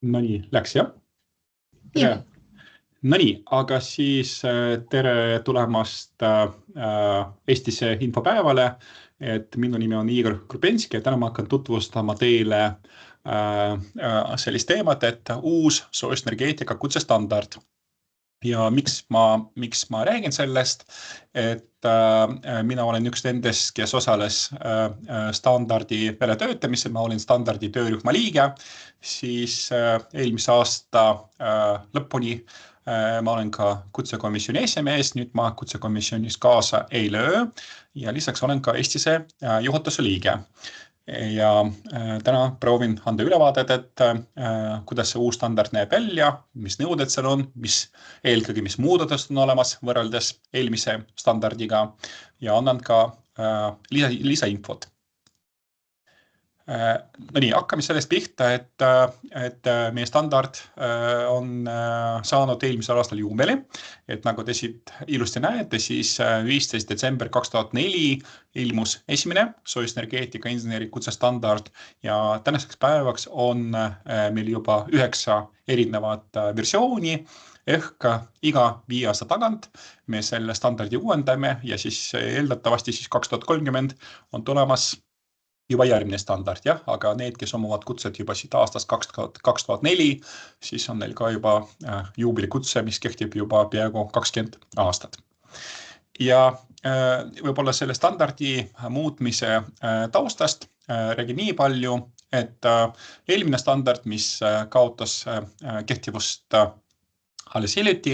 No nii, läks jah? Jah. No nii, aga siis tere tulemast Eestisse infopäevale. Minu nimi on Igor Krupenski ja täna ma hakkan tutvustama teile sellist teemat, et uus soojusenergeetika kutsestandard. Ja miks ma räägin sellest, et mina olen üks nendest, kes osales standardi väljatöötamisel, ma olin standardi töörühma liige, siis eelmise aasta lõpuni ma olen ka kutsekomisjoni esimees, nüüd ma kutsekomisjonis kaasa ei löö ja lisaks olen ka Eestise juhatuse liige. Ja täna proovin anda ülevaadet, et kuidas see uus standard näeb välja, mis nõuded seal on, eelkõige mis muudatust on olemas võrreldes eelmise standardiga ja annan ka lisainfot. No nii, hakkame sellest pihta, et meie standard on saanud eelmisel aastal juubeli, et nagu te siit ilusti näete, siis 15. detsember 2004 ilmus esimene soojusenergeetika inseneri kutsestandard ja tänaseks päevaks on meil juba 9 erinevat versiooni, ehk iga 5 aasta tagant me selle standardi uuendame ja siis eeldatavasti siis 2030 on tulemas juba järgmine standard, jah, aga need, kes omavad kutset juba siit aastast 2004, siis on neil ka juba juubelikutse, mis kehtib juba peaaegu 20 aastat. Ja võib-olla selle standardi muutmise taustast räägin nii palju, et eelmine standard, mis kaotas kehtivust alles hiljuti,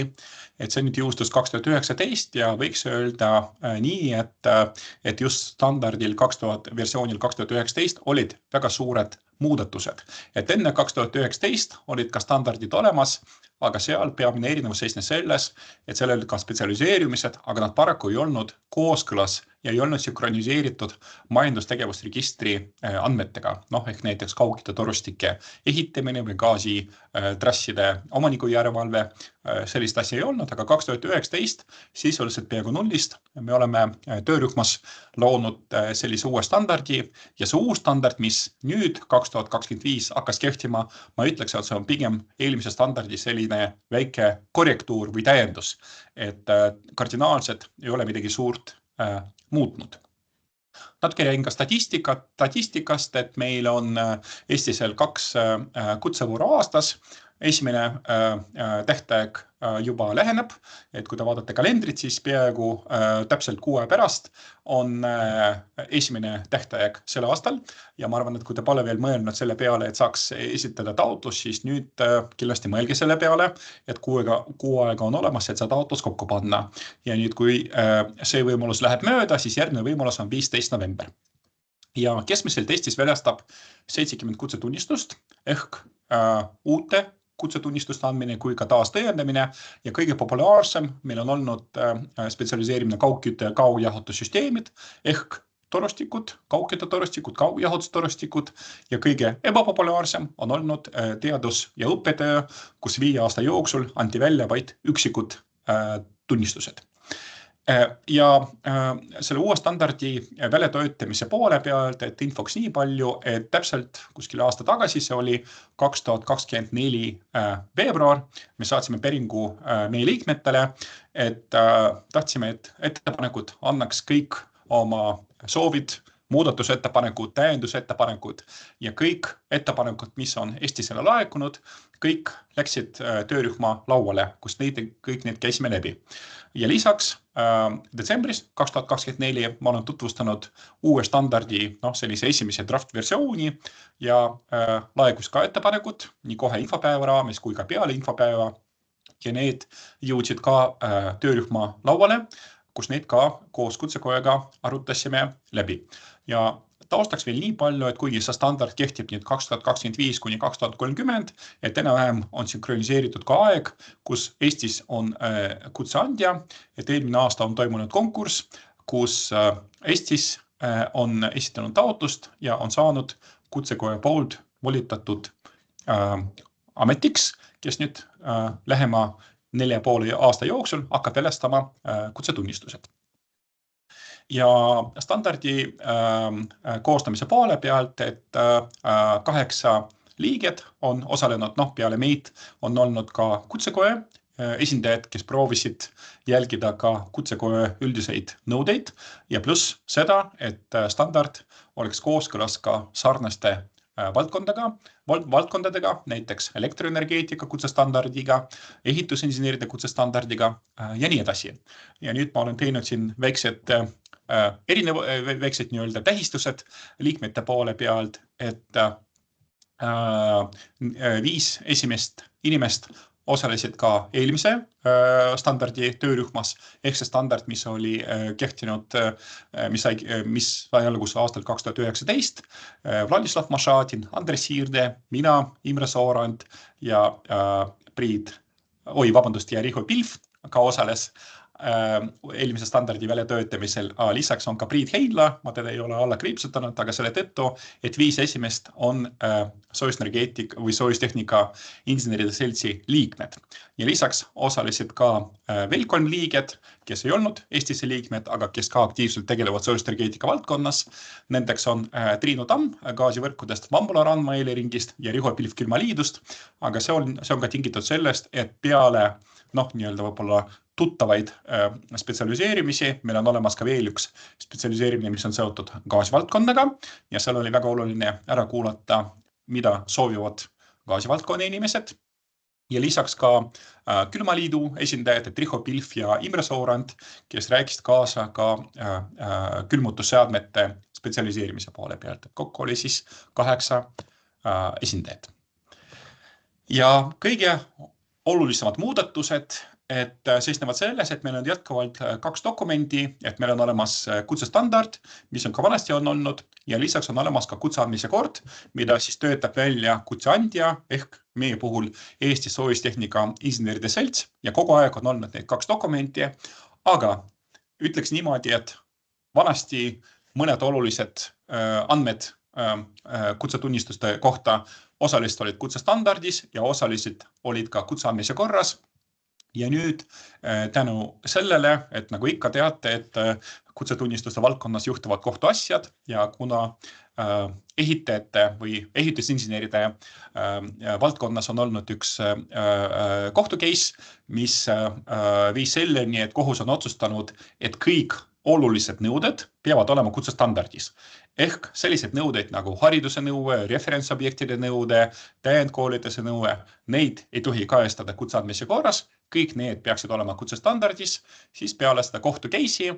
et see nüüd jõustus 2019 ja võiks öelda nii, et just standardil versioonil 2019 olid väga suured muudatused. Et enne 2019 olid ka standardid olemas, aga seal peamine erinevus seisnes selles, et seal olid ka spetsialiseerimised, aga nad paraku ei olnud kooskõlas ja ei olnud sünkroniseeritud majandustegevusregistri andmetega, ehk näiteks kaugküttetorustike ehitamine või gaasitrasside omaniku järelevalve, sellist asja ei olnud, aga 2019 sisuliselt peaaegu nullist me oleme töörühmas loonud sellise uue standardi ja see uus standard, mis nüüd 2025 hakkas kehtima, ma ütleks, et see on pigem eelmise standardi selline väike korrektuur või täiendus, et kardinaalselt ei ole midagi suurt muutnud. Natuke räägin ka statistikast, et meil on Eestis 2 kutsevooru aastas. Esimene tähtaeg juba läheneb, et kui te vaatate kalendrit, siis peaaegu täpselt 6 aja pärast on esimene tähtaeg selle aastal ja ma arvan, et kui te pole veel mõelnud selle peale, et saaks esitada taotlus, siis nüüd kindlasti mõelge selle peale, et 6 aega on olemas, et see taotlus kokku panna. Ja nüüd, kui see võimalus läheb mööda, siis järgmine võimalus on 15. november. Ja keskmiselt Eestis väljastab 70 kutsetunnistust ehk uute kutsetunnistuste andmine kui ka taastõendamine ja kõige populaarsem meil on olnud spetsialiseerimine kaugkütte ja kaugjahutussüsteemid ehk torustikud, kaugküttetorustikud, kaugjahutustorustikud ja kõige ebapopulaarsem on olnud teadus- ja õppetöö, kus 5 aasta jooksul anti välja vaid üksikud tunnistused. Ja selle uue standardi väljatöötamise poole pealt, et infoks nii palju, et täpselt kuskil aasta tagasi, see oli 2024 veebruar, me saatsime päringu meie liikmetele, et tahtsime, et ettepanekud annaks kõik oma soovid, muudatusettepanekud, täiendusettepanekud ja kõik ettepanekud, mis on Eestisele laekunud, kõik läksid töörühma lauale, kus kõik need käisime läbi. Ja lisaks detsembris 2024 ma olen tutvustanud uue standardi sellise esimese draft-versiooni ja laekus ka ettepanekud nii kohe infopäeva raames kui ka peale infopäeva ja need jõudsid ka töörühma lauale, kus neid ka koos kutsekojaga arutasime läbi. Ja taustaks veel nii palju, et kuigi see standard kehtib nüüd 2025 kuni 2030, et enam-vähem on sünkroniseeritud ka aeg, kus Eestis on kutseandja, et eelmine aasta on toimunud konkurss, kus Eestis on esitanud taotlust ja on saanud kutsekoja poolt volitatud ametiks, kes nüüd lähema 4,5 aasta jooksul hakkab väljastama kutsetunnistused. Ja standardi koostamise poole pealt, et 8 liiged on osalenud, peale meid on olnud ka kutsekoja esindajad, kes proovisid jälgida ka kutsekoja üldiseid nõudeid ja pluss seda, et standard oleks kooskõlas ka sarnaste valdkondadega, näiteks elektroenergeetika kutsestandardiga, ehitusinseneride kutsestandardiga ja nii edasi. Ja nüüd ma olen teinud siin väiksed nii-öelda tähistused liikmete poole pealt, et 5 esimest inimest osalesid ka eelmise standardi töörühmas, ehk see standard, mis oli kehtinud, mis sai alguse aastal 2019. Vladislav Mašatin, Andres Siirde, mina, Imre Soorand ja Riho Pilv ka osales eelmise standardi väljatöötamisel. Lisaks on ka Priit Heidla, ma teda ei ole alla kriipsutanud, aga selle tõttu, et 5 esimest on soojusenergeetika või soojustehnika inseneride seltsi liikmed. Ja lisaks osalesid ka veel 3 liiget, kes ei olnud Eestisse liikmed, aga kes ka aktiivselt tegelevad soojusenergeetika valdkonnas. Nendeks on Triinu Tamm gaasivõrkudest, Vambula Randma Eleringist ja Riho Pilv Külmaliidust. Aga see on ka tingitud sellest, et peale nii-öelda võib-olla tuttavaid spetsialiseerimisi. Meil on olemas ka veel üks spetsialiseerimine, mis on seotud gaasivaldkonnaga ja seal oli väga oluline ära kuulata, mida soovivad gaasivaldkonna inimesed. Ja lisaks ka Külmaliidu esindajad, Riho Pilv ja Imre Soorand, kes rääkisid kaasa ka külmutusseadmete spetsialiseerimise poole pealt. Kokku oli siis 8 esindajad. Ja kõige olulisemad muudatused, et seisnevad selles, et meil on jätkuvalt 2 dokumenti, et meil on olemas kutsestandard, mis on ka vanasti olnud ja lisaks on olemas ka kutseandmise kord, mida siis töötab välja kutseandja ehk meie puhul Eesti soojustehnika inseneride selts ja kogu aeg on olnud neid 2 dokumenti, aga ütleks niimoodi, et vanasti mõned olulised andmed kutsetunnistuste kohta osaliselt olid kutsestandardis ja osaliselt olid ka kutseandmise korras. Ja nüüd tänu sellele, et nagu ikka teate, et kutsetunnistuste valdkonnas juhtuvad kohtuasjad ja kuna ehitajate või ehitusinseneride valdkonnas on olnud üks kohtucase, mis viis selleni, et kohus on otsustanud, et kõik olulised nõuded peavad olema kutsestandardis. Ehk sellised nõudeid nagu hariduse nõue, referentsobjektide nõude, täiendkoolituse nõue, neid ei tohi kajastada kutseandmise korras. Kõik need peaksid olema kutsestandardis, siis peale seda kohtu case'i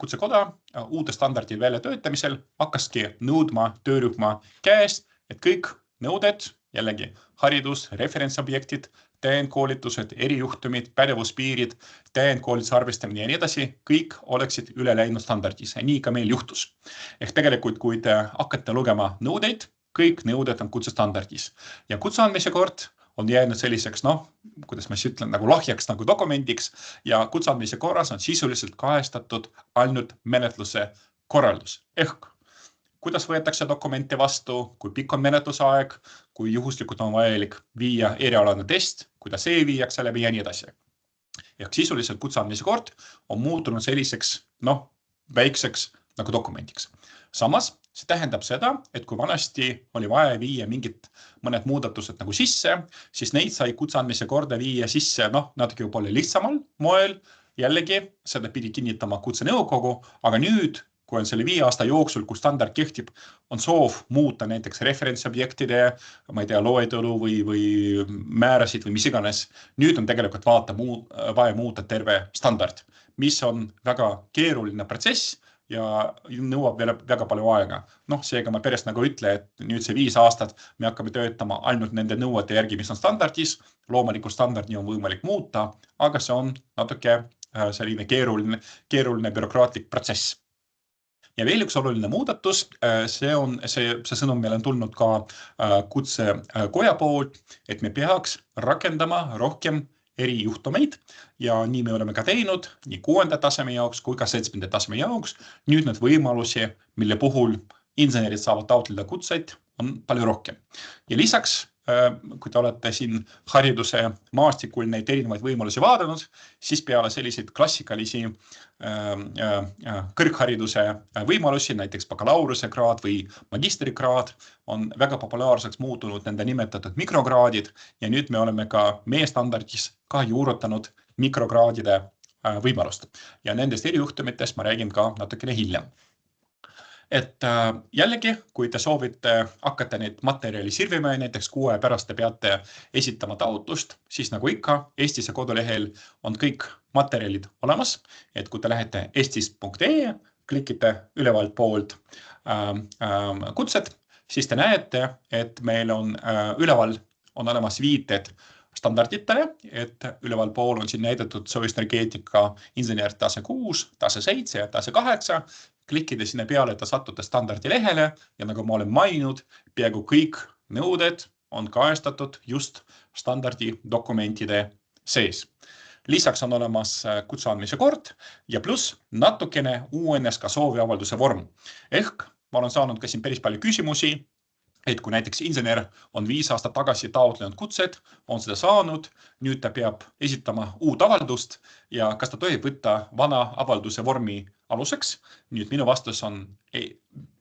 kutsekoda uute standardi väljatöötamisel hakkaski nõudma töörühma käest, et kõik nõuded, jällegi haridus, referentsobjektid, täiendkoolitused, erijuhtumid, pädevuspiirid, täiendkoolituse arvestamine ja nii edasi, kõik oleksid üle läinud standardis. Ja nii ka meil juhtus. Ehk tegelikult, kui te hakkate lugema nõudeid, kõik nõuded on kutsestandardis. Ja kutseandmise kord on jäänud selliseks, kuidas ma ütlen, nagu lahjaks nagu dokumendiks ja kutseandmise korras on sisuliselt kajastatud ainult menetluse korraldus. Ehk kuidas võetakse dokumente vastu, kui pikk on menetlusaeg, kui juhuslikult on vajalik viia erialane test, kuidas see viiakse läbi ja nii edasi. Ehk sisuliselt kutseandmise kord on muutunud selliseks, väikseks nagu dokumendiks. Samas, see tähendab seda, et kui vanasti oli vaja viia mõned muudatused nagu sisse, siis neid sai kutseandmise korda viia sisse natuke palju lihtsamal moel. Jällegi, seda pidi kinnitama kutsenõukogu, aga nüüd, kui on selle 5 aasta jooksul, kui standard kehtib, on soov muuta näiteks referentsobjektide, loetelu või määrasid või mis iganes. Nüüd on tegelikult vaja muuta terve standard, mis on väga keeruline protsess ja nõuab veel väga palju aega. Seega ma pärast nagu ütle, et nüüd see 5 aastat me hakkame töötama ainult nende nõuete järgi, mis on standardis. Loomulikult standardi on võimalik muuta, aga see on natuke selline keeruline bürokraatlik protsess. Ja veel üks oluline muudatus, see sõnum meil on tulnud ka kutsekoja poolt, et me peaks rakendama rohkem erijuhtumeid ja nii me oleme ka teinud nii 6. taseme jaoks kui ka 7. taseme jaoks. Nüüd need võimalusi, mille puhul insenerid saavad taotleda kutseid, on palju rohkem. Ja lisaks kui te olete siin hariduse maastikul neid erinevaid võimalusi vaadanud, siis peale selliseid klassikalisi kõrghariduse võimalusi, näiteks bakalaureuse kraad või magistrikraad, on väga populaarseks muutunud nende nimetatud mikrokraadid ja nüüd me oleme ka meie standardis ka juurutanud mikrokraadide võimalust. Ja nendest erijuhtumitest ma räägin ka natukene hiljem. Et jällegi, kui te soovite hakata neid materjali sirvima ja näiteks 6 aja pärast te peate esitama taotlust, siis nagu ikka, Eestise kodulehel on kõik materjalid olemas. Et kui te lähete estis.ee, klikite ülevalt poolt kutset, siis te näete, et meil on üleval on olemas viited standarditele, et üleval pool on siin näidatud soojusenergeetika insener tase 6, tase 7 ja tase 8. Klikkide sinna peale, et te satute standardi lehele ja nagu ma olen maininud, peaaegu kõik nõuded on kajastatud just standardi dokumentide sees. Lisaks on olemas kutse andmise kord ja pluss natukene uuenes ka sooviavalduse vorm. Ehk ma olen saanud ka siin päris palju küsimusi, et kui näiteks insener on 5 aastat tagasi taotlenud kutset, on seda saanud, nüüd ta peab esitama uut avaldust ja kas ta tohib võtta vana avalduse vormi aluseks. Nüüd minu vastus on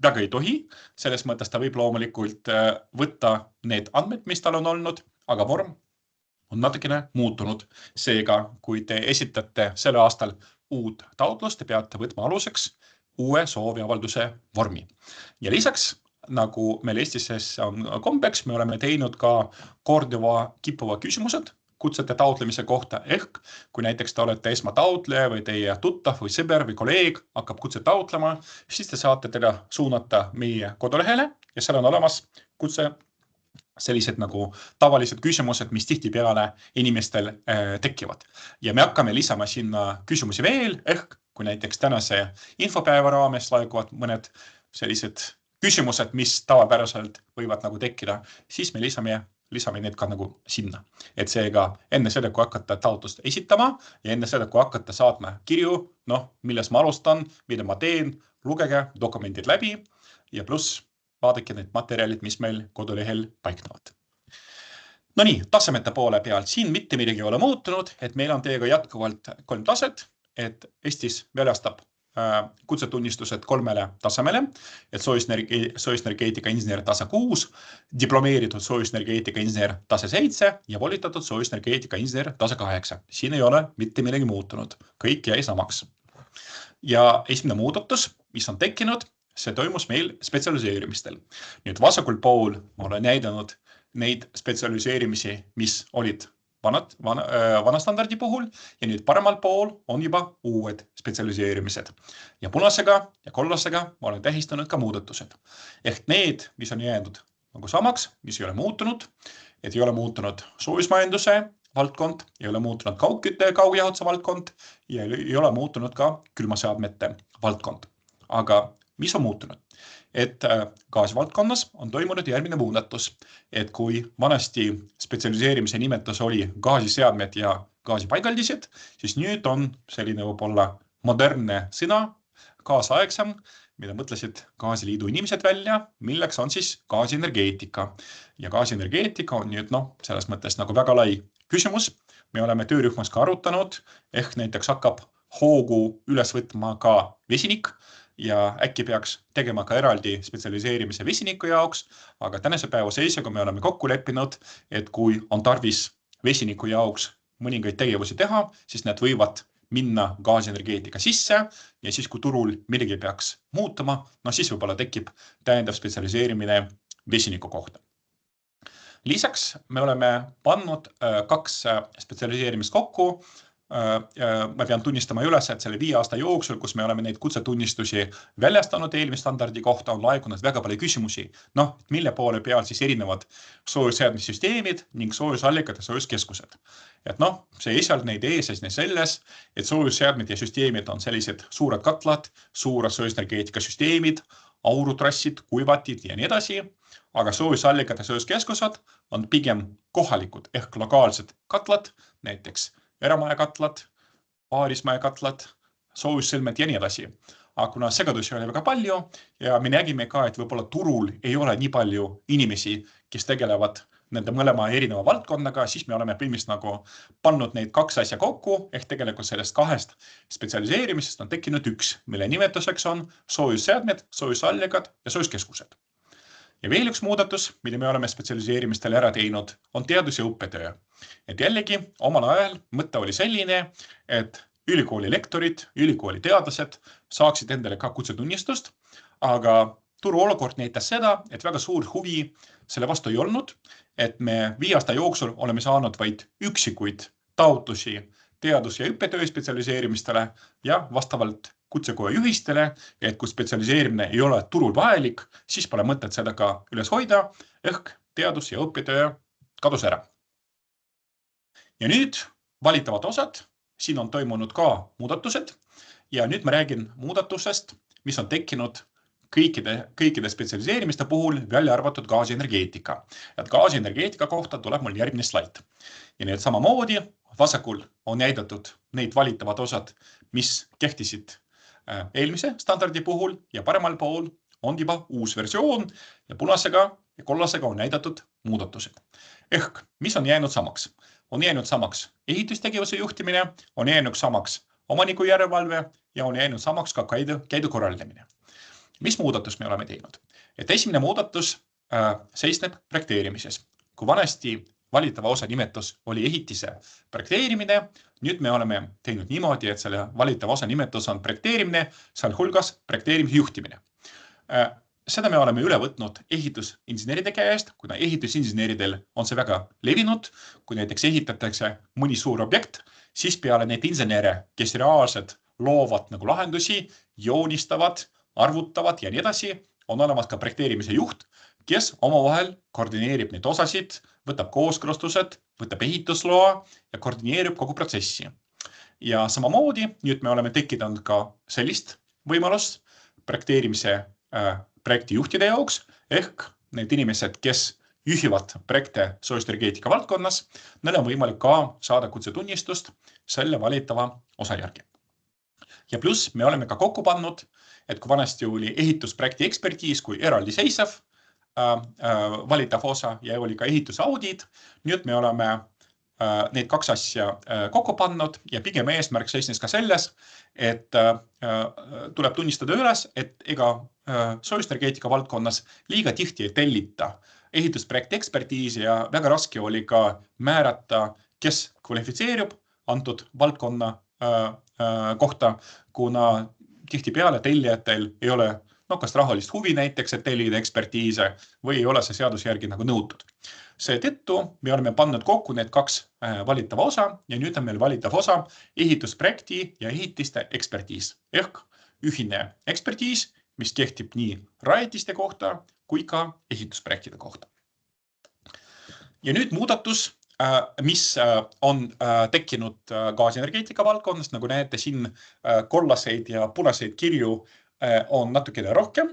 väga ei tohi, selles mõttes ta võib loomulikult võtta need andmed, mis tal on olnud, aga vorm on natukene muutunud. Seega, kui te esitate selle aastal uut taotlust, te peate võtma aluseks uue sooviavalduse vormi. Ja lisaks, nagu meil Eestis on kombeks, me oleme teinud ka korduva kippuva küsimused kutsete taotlemise kohta. Ehk kui näiteks te olete esmataotleja või teie tuttav või sõber või kolleeg hakkab kutset taotlema, siis te saate teda suunata meie kodulehele ja seal on olemas kutse sellised nagu tavalised küsimused, mis tihtipeale inimestel tekivad. Ja me hakkame lisama sinna küsimusi veel, ehk kui näiteks tänase infopäeva raames laekuvad mõned sellised küsimused, mis tavapäraselt võivad nagu tekkida, siis me lisame need ka nagu sinna. Et seega enne seda, kui hakata taotlust esitama ja enne seda, kui hakata saatma kirju, milles ma alustan, mida ma teen, lugege dokumendid läbi ja pluss vaadake need materjalid, mis meil kodulehel paiknevad. No nii, tasemete poole pealt siin mitte midagi ei ole muutunud, et meil on teiega jätkuvalt 3 taset, et Eestis väljastab kutsetunnistused 3 tasemele, et soojusenergeetika insener tase 6, diplomeeritud soojusenergeetika insener tase 7 ja volitatud soojusenergeetika insener tase 8. Siin ei ole mitte midagi muutunud, kõik jäi samaks. Ja esimene muudatus, mis on tekkinud, see toimus meil spetsialiseerimistel. Nüüd vasakul pool ma olen näidanud neid spetsialiseerimisi, mis olid vana standardi puhul ja nüüd paremal pool on juba uued spetsialiseerimised. Ja punasega ja kollasega ma olen tähistanud ka muudatused. Ehk need, mis on jäänud nagu samaks, mis ei ole muutunud, et ei ole muutunud soojusmajanduse valdkond, ei ole muutunud kaugkütte ja kaugjahutuse valdkond ja ei ole muutunud ka külmaseadmete valdkond. Aga mis on muutunud? Et gaasivaldkonnas on toimunud järgmine muudatus, et kui vanasti spetsialiseerimise nimetus oli gaasiseadmed ja gaasipaigaldised, siis nüüd on selline võib-olla modernne sõna, kaasaegsam, mida mõtlesid Gaasiliidu inimesed välja, milleks on siis gaasienergeetika. Ja gaasienergeetika on nüüd selles mõttes nagu väga lai küsimus. Me oleme töörühmas ka arutanud, ehk näiteks hakkab hoogu üles võtma ka vesinik, ja äkki peaks tegema ka eraldi spetsialiseerimise vesiniku jaoks, aga tänase päeva seisuga me oleme kokku leppinud, et kui on tarvis vesiniku jaoks mõningaid tegevusi teha, siis need võivad minna gaasienergeetika sisse ja siis, kui turul midagi peaks muutuma, siis võib-olla tekib täiendav spetsialiseerimine vesiniku kohta. Lisaks me oleme pannud 2 spetsialiseerimist kokku. Ma pean tunnistama üles, et selle 5 aasta jooksul, kus me oleme neid kutsetunnistusi väljastanud eelmise standardi kohta, on laekunud väga palju küsimusi, mille poole peal siis erinevad soojusseadmissüsteemid ning soojusallikad ja soojuskeskused. Et see esialgne idee seisnes selles, et soojusseadmed ja süsteemid on sellised suured katlad, suured soojusenergeetika süsteemid, aurutrassid, kuivatid ja nii edasi, aga soojusallikad ja soojuskeskused on pigem kohalikud ehk lokaalsed katlad, näiteks eramaja-katlad, paarismaja-katlad, soojussõlmed ja nii edasi. Aga kuna segadusi oli väga palju ja me nägime ka, et võib-olla turul ei ole nii palju inimesi, kes tegelevad nende mõlema erineva valdkonnaga, siis me oleme põhimõtteliselt nagu pannud neid kaks asja kokku, ehk tegelikult sellest kahest spetsialiseerimisest on tekkinud üks, mille nimetuseks on soojusseadmed, soojusallikad ja soojuskeskused. Ja veel üks muudatus, mille me oleme spetsialiseerimistele ära teinud, on teadus- ja õppetöö. Et jällegi, omal ajal mõte oli selline, et ülikooli lektorid, ülikooli teadlased saaksid endale ka kutsetunnistust, aga turuolukord näitas seda, et väga suur huvi selle vastu ei olnud, et me 5 aasta jooksul oleme saanud vaid üksikuid taotlusi teadus- ja õppetöö spetsialiseerimistele ja vastavalt kutsekoja juhistele, et kui spetsialiseerimine ei ole turul vajalik, siis pole mõtet seda ka üles hoida, ehk teadus- ja õppetöö kadus ära. Ja nüüd valitavad osad, siin on toimunud ka muudatused ja nüüd ma räägin muudatusest, mis on tekkinud kõikide spetsialiseerimiste puhul, välja arvatud gaasienergeetika. Et gaasienergeetika kohta tuleb mul järgmine slaid. Ja need samamoodi vasakul on näidatud neid valitavad osad, mis kehtisid eelmise standardi puhul ja paremal pool on juba uus versioon ja punasega ja kollasega on näidatud muudatused. Ehk, mis on jäänud samaks? On jäänud samaks ehitustegevuse juhtimine, on jäänud samaks omaniku järelevalve ja on jäänud samaks ka käidu korraldamine. Mis muudatus me oleme teinud? Et esimene muudatus seisneb projekteerimises. Kui vanasti valitava osa nimetus oli ehitise projekteerimine, nüüd me oleme teinud niimoodi, et selle valitava osa nimetus on projekteerimine, sealhulgas projekteerimise juhtimine. Seda me oleme üle võtnud ehitusinseneride käest, kuna ehitusinseneridel on see väga levinud. Kui näiteks ehitatakse mõni suur objekt, siis peale neid insenere, kes reaalselt loovad nagu lahendusi, joonistavad, arvutavad ja nii edasi, on olemas ka projekteerimise juht, kes omavahel koordineerib neid osasid, võtab kooskõlastused, võtab ehitusloa ja koordineerib kogu protsessi. Ja samamoodi nüüd me oleme tekitanud ka sellist võimalust projekteerimise projektijuhtide jaoks, ehk need inimesed, kes juhivad projekte soojusenergeetika valdkonnas, neil on võimalik ka saada kutsetunnistust selle valitava osa järgi. Ja pluss me oleme ka kokku pannud, et kui vanasti oli ehitusprojekti ekspertiis kui eraldiseisev valitav osa ja oli ka ehitusaudit, nüüd me oleme need kaks asja kokku pannud ja pigem eesmärk seisnes ka selles, et tuleb tunnistada üles, et ega soojusenergeetika valdkonnas liiga tihti ei tellita ehitusprojekti ekspertiisi ja väga raske oli ka määrata, kes kvalifitseerub antud valdkonna kohta, kuna tihtipeale tellijatel ei ole kas rahalist huvi näiteks, et tellida ekspertiise või ei ole see seaduse järgi nagu nõutud. Seetõttu me oleme pannud kokku need kaks valitava osa ja nüüd on meil valitav osa ehitusprojekti ja ehitiste ekspertiis ehk ühine ekspertiis, mis kehtib nii rajatiste kohta kui ka ehitusprojektide kohta. Ja nüüd muudatus, mis on tekkinud gaasienergeetika valdkonnast, nagu näete siin kollaseid ja punaseid kirju on natukene rohkem.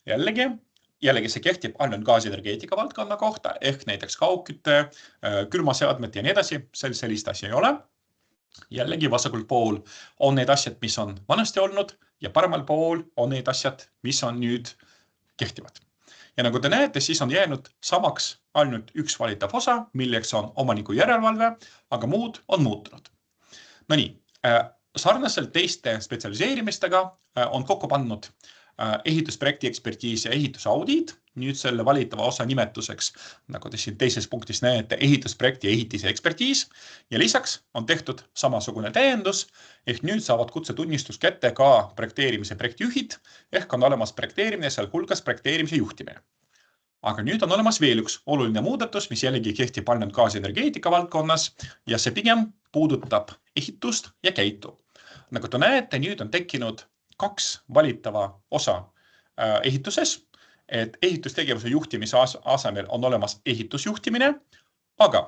Jällegi see kehtib ainult gaasienergeetika valdkonna kohta, ehk näiteks kaugkütte, külmaseadmed ja nii edasi, sellist asja ei ole. Jällegi vasakul pool on need asjad, mis on vanasti olnud ja paremal pool on need asjad, mis on nüüd kehtivad. Ja nagu te näete, siis on jäänud samaks ainult üks valitav osa, milleks on omaniku järelevalve, aga muud on muutunud. No nii, sarnaselt teiste spetsialiseerimistega on kokku pannud ehitusprojekti ekspertiis ja ehitusaudit. Nüüd selle valitava osa nimetuseks, nagu te siin teises punktis näete, ehitusprojekti ja ehitise ekspertiis. Ja lisaks on tehtud samasugune täiendus, ehk nüüd saavad kutsetunnistus kätte ka projekteerimise projektijuhid, ehk on olemas projekteerimine, sealhulgas projekteerimise juhtimine. Aga nüüd on olemas veel üks oluline muudatus, mis jällegi kehtib ainult gaasienergeetika valdkonnas ja see pigem puudutab ehitust ja käitu. Nagu te näete, nüüd on tekkinud kaks valitava osa ehituses, et ehitustegevuse juhtimise asemel on olemas ehitusjuhtimine, aga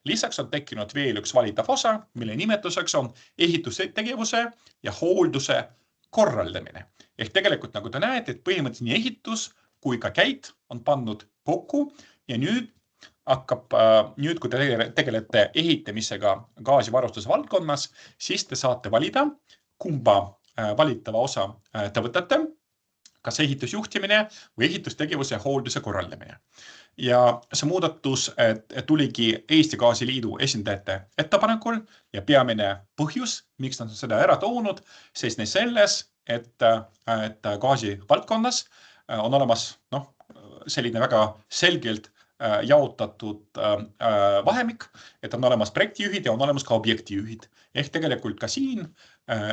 lisaks on tekkinud veel üks valitav osa, mille nimetuseks on ehitustegevuse ja hoolduse korraldamine. Ehk tegelikult, nagu te näete, et põhimõtteliselt nii ehitus kui ka käit on pannud kokku ja nüüd kui te tegelete ehitamisega gaasivarustuse valdkonnas, siis te saate valida, kumba valitava osa te võtate. kas ehitusjuhtimine või ehitustegevuse hoolduse korraldamine. Ja see muudatus tuligi Eesti Gaasiliidu esindajate ettepanekul ja peamine põhjus, miks nad seda ära toonud, seisnes selles, et gaasi valdkonnas on olemas selline väga selgelt jaotatud vahemik, et on olemas projektijuhid ja on olemas ka objektijuhid. Ehk tegelikult ka siin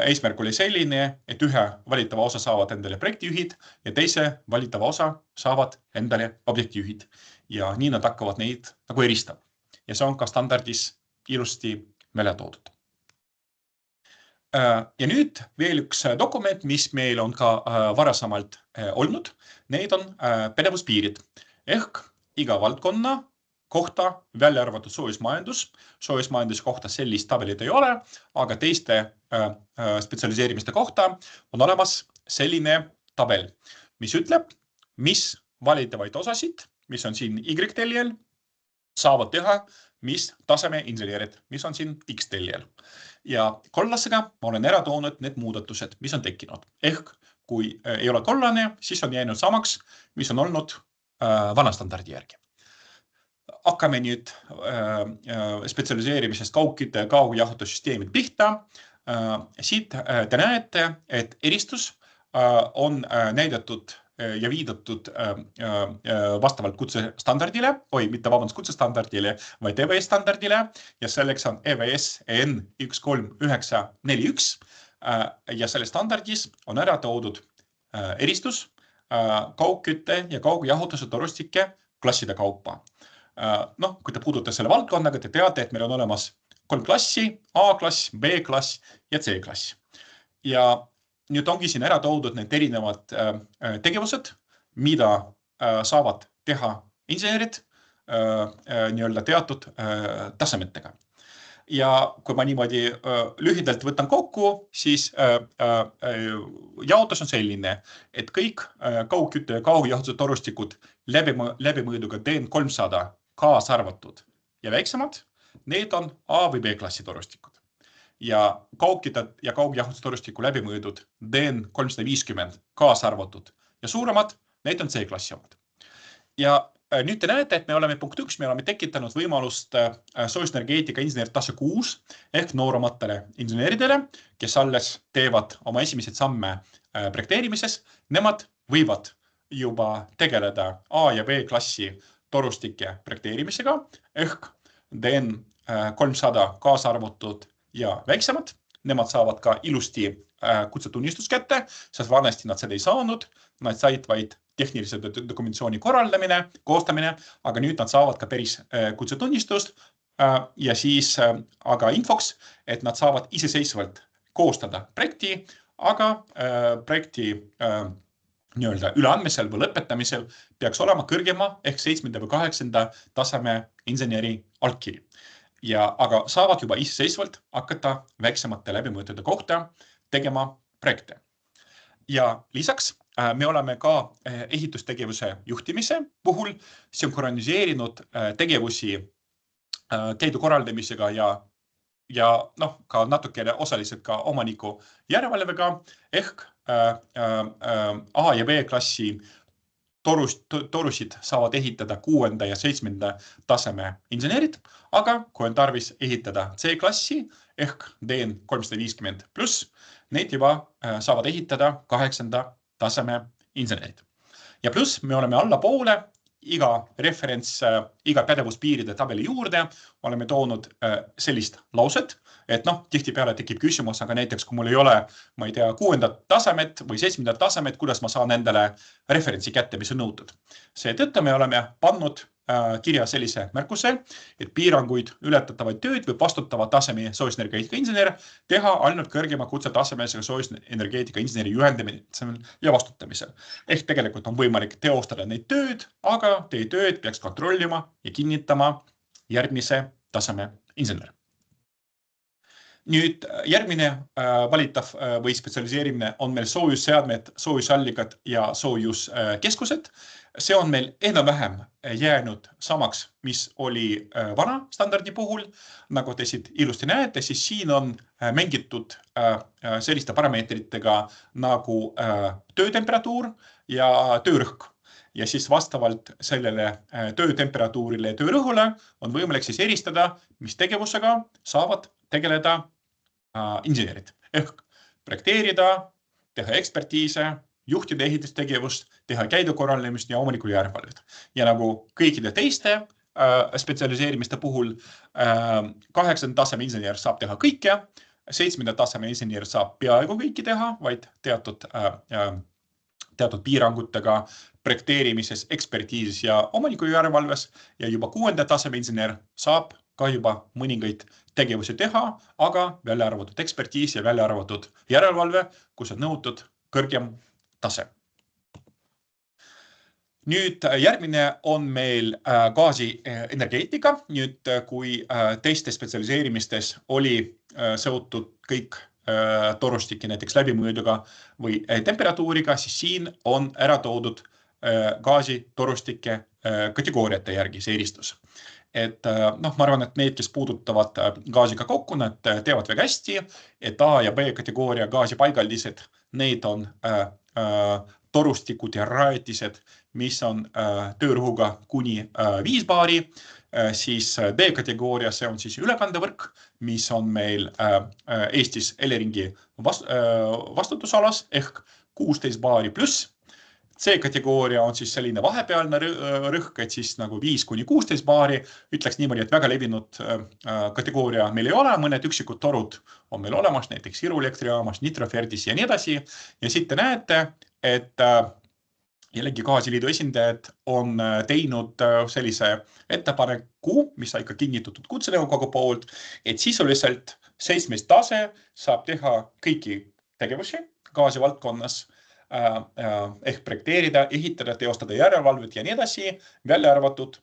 eesmärk oli selline, et ühe valitava osa saavad endale projektijuhid ja teise valitava osa saavad endale objektijuhid. Ja nii nad hakkavad neid nagu eristama. Ja see on ka standardis ilusti välja toodud. Ja nüüd veel üks dokument, mis meil on ka varasemalt olnud. Need on pädevuspiirid. Ehk iga valdkonna kohta välja arvatud soojusmajandus. Soojusmajanduse kohta sellist tabelit ei ole, aga teiste spetsialiseerimiste kohta on olemas selline tabel, mis ütleb, mis valitavaid osasid, mis on siin Y-teljel, saavad teha, mis taseme inseneerid, mis on siin X-teljel. Ja kollasega ma olen ära toonud need muudatused, mis on tekkinud. Ehk kui ei ole kollane, siis on jäänud samaks, mis on olnud vana standardi järgi. Hakkame nüüd spetsialiseerimisest kaugkütte ja kaugjahutussüsteemid pihta. Siit te näete, et eristus on näidatud ja viidatud vastavalt kutsestandardile, kutsestandardile, vaid EVS standardile ja selleks on EVS EN 13941 ja selles standardis on ära toodud eristus kaugkütte ja kaugjahutuse torustike klasside kaupa. Kui te puudute selle valdkonnaga, te teate, et meil on olemas 3 klassi, A-klass, B-klass ja C-klass. Ja nüüd ongi siin ära toodud need erinevad tegevused, mida saavad teha insenerid nii-öelda teatud tasemetega. Ja kui ma niimoodi lühidalt võtan kokku, siis jaotus on selline, et kõik kaugkütte ja kaugjahutuse torustikud läbimõõduga DN300 kaasa arvatud ja väiksemad, need on A- või B-klassi torustikud. Ja kaugkütte ja kaugjahutuse torustiku läbimõõdud DN350 kaasa arvatud ja suuremad, need on C-klassi omad. Ja nüüd te näete, et me oleme punkt 1, me oleme tekitanud võimalust soojusenergeetika insener tase 6 ehk noorematele inseneridele, kes alles teevad oma esimesed samme projekteerimises. Nemad võivad juba tegeleda A- ja B-klassi torustike projekteerimisega ehk DN300 kaasa arvatud ja väiksemad. Nemad saavad ka ilusti kutsetunnistus kätte, sest vanasti nad seda ei saanud. Nad said vaid tehnilise dokumentatsiooni korraldamine, koostamine, aga nüüd nad saavad ka päris kutsetunnistust ja siis aga infoks, et nad saavad iseseisvalt koostada projekti, aga projekti nii-öelda üleandmisel või lõpetamisel peaks olema kõrgema ehk 7. või 8. taseme inseneri allkiri. Aga saavad juba iseseisvalt hakata väiksemate läbimõõtude kohta tegema projekte. Ja lisaks me oleme ka ehitustegevuse juhtimise puhul sünkroniseerinud tegevusi käidu korraldamisega ja ka natukene osaliselt ka omaniku järelevalvega ehk A- ja B-klassi torusid saavad ehitada 6. ja 7. taseme insenerid, aga kui on tarvis ehitada C-klassi ehk DN350+, neid juba saavad ehitada 8. taseme insenerid. Ja pluss me oleme alla poole iga referents, iga pädevuspiiride tabeli juurde oleme toonud sellist lauset, et tihtipeale tekib küsimus, aga näiteks kui mul ei ole, ma ei tea, 6. tasemet või 7. tasemet, kuidas ma saan endale referentsi kätte, mis on nõutud. Seetõttu me oleme pannud kirja sellise märkuse, et piiranguid ületatavaid tööd või vastutava taseme soojusenergeetika insener teha ainult kõrgema kutsetasemesega soojusenergeetika inseneri juhendamisel ja vastutamisel. Ehk tegelikult on võimalik teostada neid tööd, aga teie tööd peaks kontrollima ja kinnitama järgmise taseme insener. Nüüd järgmine valitav või spetsialiseerimine on meil soojusseadmed, soojusallikad ja soojuskeskused. See on meil enam-vähem jäänud samaks, mis oli vana standardi puhul. Nagu te siit ilusti näete, siis siin on mängitud selliste parameetritega nagu töötemperatuur ja töörõhk. Ja siis vastavalt sellele töötemperatuurile ja töörõhule on võimalik siis eristada, mis tegevusega saavad tegeleda insenerid. Ehk projekteerida, teha ekspertiise, juhtida ehitustegevust, teha käidukorraldamist ja omanikul järelevalvet. Ja nagu kõikide teiste spetsialiseerimiste puhul 8. taseme insener saab teha kõike, 7. taseme insener saab peaaegu kõiki teha, vaid teatud piirangutega projekteerimises, ekspertiisis ja omaniku järelevalves ja juba 6. taseme insener saab ka juba mõningaid tegevusi teha, aga välja arvatud ekspertiis ja välja arvatud järelevalve, kus on nõutud kõrgem tase. Nüüd järgmine on meil gaasienergeetika. Nüüd, kui teiste spetsialiseerimistes oli seotud kõik torustiki näiteks läbimõõduga või temperatuuriga, siis siin on ära toodud gaasitorustike kategooriate järgi see eristus. Ma arvan, et need, kes puudutavad gaasiga kokku, nad teavad väga hästi, et A ja B kategooria gaasipaigaldised, need on torustikud ja rajatised, mis on töörõhuga kuni 5 baari, siis D-kategooria, see on siis ülekandevõrk, mis on meil Eestis Eleringi vastutusalas ehk 16 baari pluss. C-kategooria on siis selline vahepealne rõhk, et siis nagu 5–16 baari. Ütleks niimoodi, et väga levinud kategooria meil ei ole, mõned üksikud torud on meil olemas, näiteks Iru elektrijaamas, Nitroferdis ja nii edasi. Ja siit te näete, et jällegi Gaasiliidu esindajad on teinud sellise ettepaneku, mis on ikka kinnitatud kutsenõukogu poolt, et sisuliselt 7. tase saab teha kõiki tegevusi gaasi valdkonnas, ehk projekteerida, ehitada, teostada järelevalvet ja nii edasi, välja arvatud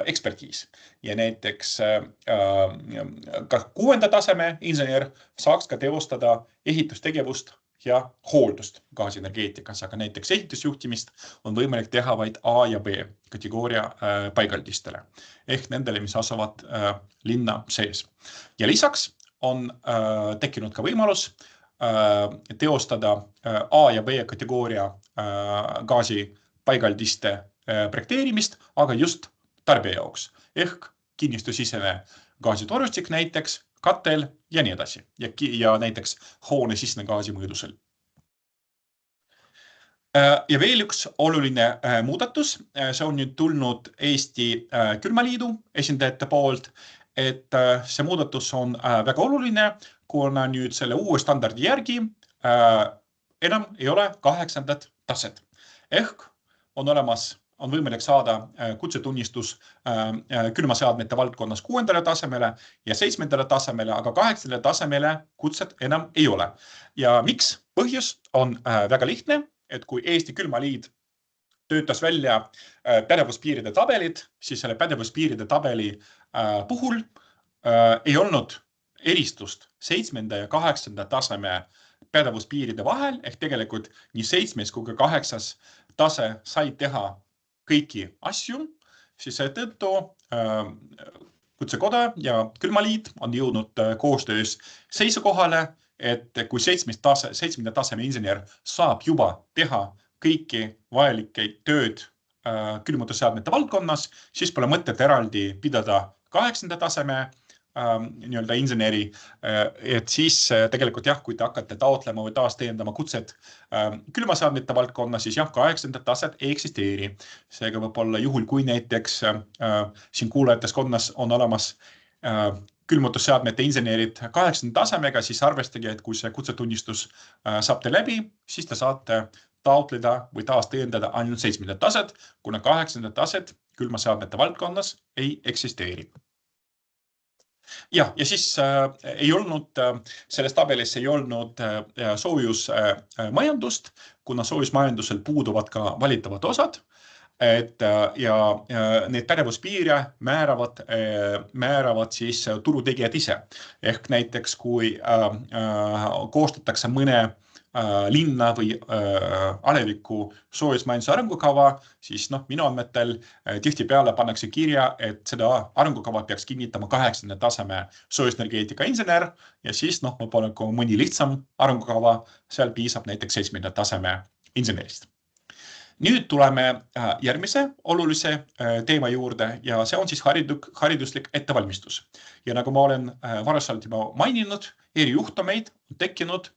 ekspertiis. Ja näiteks ka 6. taseme insener saaks ka teostada ehitustegevust ja hooldust gaasienergeetikas, aga näiteks ehitusjuhtimist on võimalik teha vaid A ja B kategooria paigaldistele ehk nendele, mis asuvad linna sees. Ja lisaks on tekkinud ka võimalus teostada A ja B kategooria gaasipaigaldiste projekteerimist, aga just tarbija jaoks ehk kinnistusisene gaasitorustik näiteks, katel ja nii edasi ja näiteks hoone sisene gaasimõõdusel. Ja veel üks oluline muudatus, see on nüüd tulnud Eesti Külmaliidu esindajate poolt, et see muudatus on väga oluline, kuna nüüd selle uue standardi järgi enam ei ole 8. taset. Ehk on võimalik saada kutsetunnistus külmaseadmete valdkonnas 6. tasemele ja 7. tasemele, aga 8. tasemele kutset enam ei ole. Ja miks? Põhjus on väga lihtne, et kui Eesti Külmaliit töötas välja pädevuspiiride tabelid, siis selle pädevuspiiride tabeli puhul ei olnud eristust 7. ja 8. taseme pädevuspiiride vahel, ehk tegelikult nii 7. kui 8. tase sai teha kõiki asju, siis seetõttu Kutsekoda ja Külmaliit on jõudnud koostöös seisukohale, et kui 7. taseme insener saab juba teha kõiki vajalikke tööd külmutusseadmete valdkonnas, siis pole mõtet eraldi pidada 8. taseme inseneri, et siis tegelikult jah, kui te hakkate taotlema või taas teendama kutset külmaseadmete valdkonnas, siis jah, 8. taset ei eksisteeri. Seega võib olla juhul, kui näiteks siin kuulajateskonnas on olemas külmutusseadmete insenerid 8. tasemega, siis arvestage, et kui see kutsetunnistus saab te läbi, siis te saate taotleda või taas teendada ainult 7. taset, kuna 8. taset külmaseadmete valdkonnas ei eksisteeri. Ja siis ei olnud, selles tabelis ei olnud soojusmajandust, kuna soojusmajandusel puuduvad ka valitavad osad, ja need pädevuspiire määravad siis turutegijad ise. Ehk näiteks, kui koostatakse mõne linna või aleviku soojusmajanduse arengukava, siis minu andmetel tihtipeale pannakse kirja, et seda arengukava peaks kinnitama 8. taseme soojusenergeetika insener ja siis võib-olla kui mõni lihtsam arengukava, seal piisab näiteks 7. taseme insenerist. Nüüd tuleme järgmise olulise teema juurde ja see on siis hariduslik ettevalmistus. Ja nagu ma olen varasemalt juba maininud, erijuhtumeid on tekkinud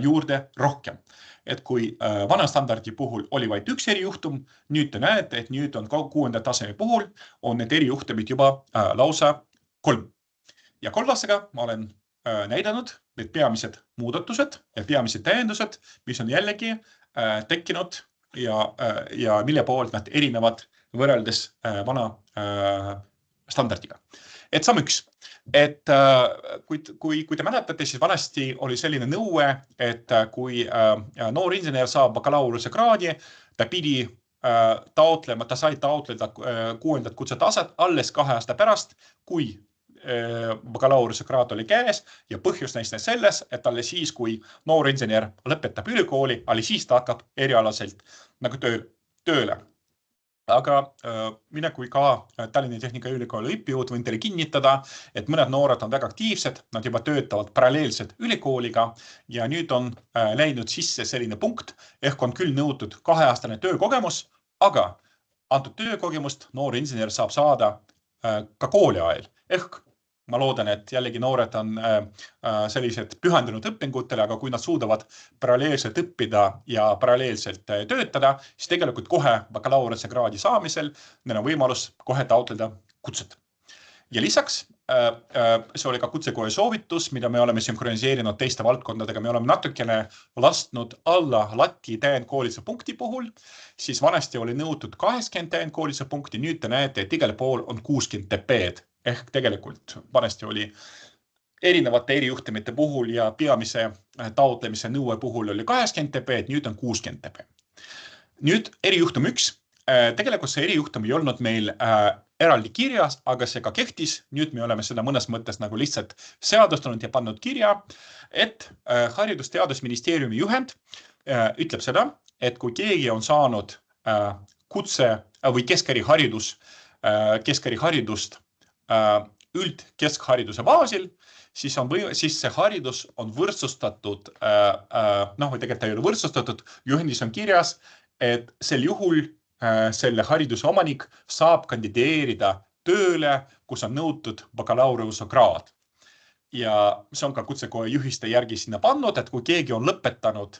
juurde rohkem. Et kui vana standardi puhul oli vaid üks erijuhtum, nüüd te näete, et nüüd on 6. taseme puhul on need erijuhtumid juba lausa 3. Ja kollasega ma olen näidanud need peamised muudatused ja peamised täiendused, mis on jällegi tekkinud ja mille poolt nad erinevad võrreldes vana standardiga. Et see on üks. Et kui te mäletate, siis vanasti oli selline nõue, et kui noor insener saab bakalaureuse kraadi, ta pidi taotlema, ta sai taotleda 6. kutsetaset alles 2 aasta pärast, kui bakalaureuse kraad oli käes ja põhjus näis selles, et alles siis, kui noor insener lõpetab ülikooli, alles siis ta hakkab erialaselt nagu tööle. Aga mina kui ka Tallinna Tehnikaülikooli õppejõud võin teile kinnitada, et mõned noored on väga aktiivsed, nad juba töötavad paralleelselt ülikooliga ja nüüd on läinud sisse selline punkt, ehk on küll nõutud 2-aastane töökogemus, aga antud töökogemust noor insener saab saada ka kooli ajal. Ehk ma loodan, et jällegi noored on sellised pühendunud õpingutele, aga kui nad suudavad paralleelselt õppida ja paralleelselt töötada, siis tegelikult kohe bakalaureuse kraadi saamisel neil on võimalus kohe taotleda kutset. Ja lisaks, see oli ka kutsekoja soovitus, mida me oleme sünkroniseerinud teiste valdkondadega, me oleme natukene lastnud alla lati täiendkoolituse punkti puhul, siis vanasti oli nõutud 80 täiendkoolituse punkti, nüüd te näete, et igal pool on 60 TP-d. Ehk tegelikult vanasti oli erinevate erijuhtumite puhul ja peamise taotlemise nõue puhul oli 80 TP, nüüd on 60 TP. Nüüd erijuhtum 1. Tegelikult see erijuhtum ei olnud meil eraldi kirjas, aga see ka kehtis. Nüüd me oleme seda mõnes mõttes nagu lihtsalt seadustanud ja pannud kirja, et Haridus-Teadusministeeriumi juhend ütleb seda, et kui keegi on saanud kutse või keskeriharidust üldkeskhariduse baasil, siis see haridus on võrdsustatud, või tegelikult ei ole võrdsustatud, juhendis on kirjas, et sel juhul selle hariduse omanik saab kandideerida tööle, kus on nõutud bakalaureuse kraad. Ja see on ka kutsekoja juhiste järgi sinna pannud, et kui keegi on lõpetanud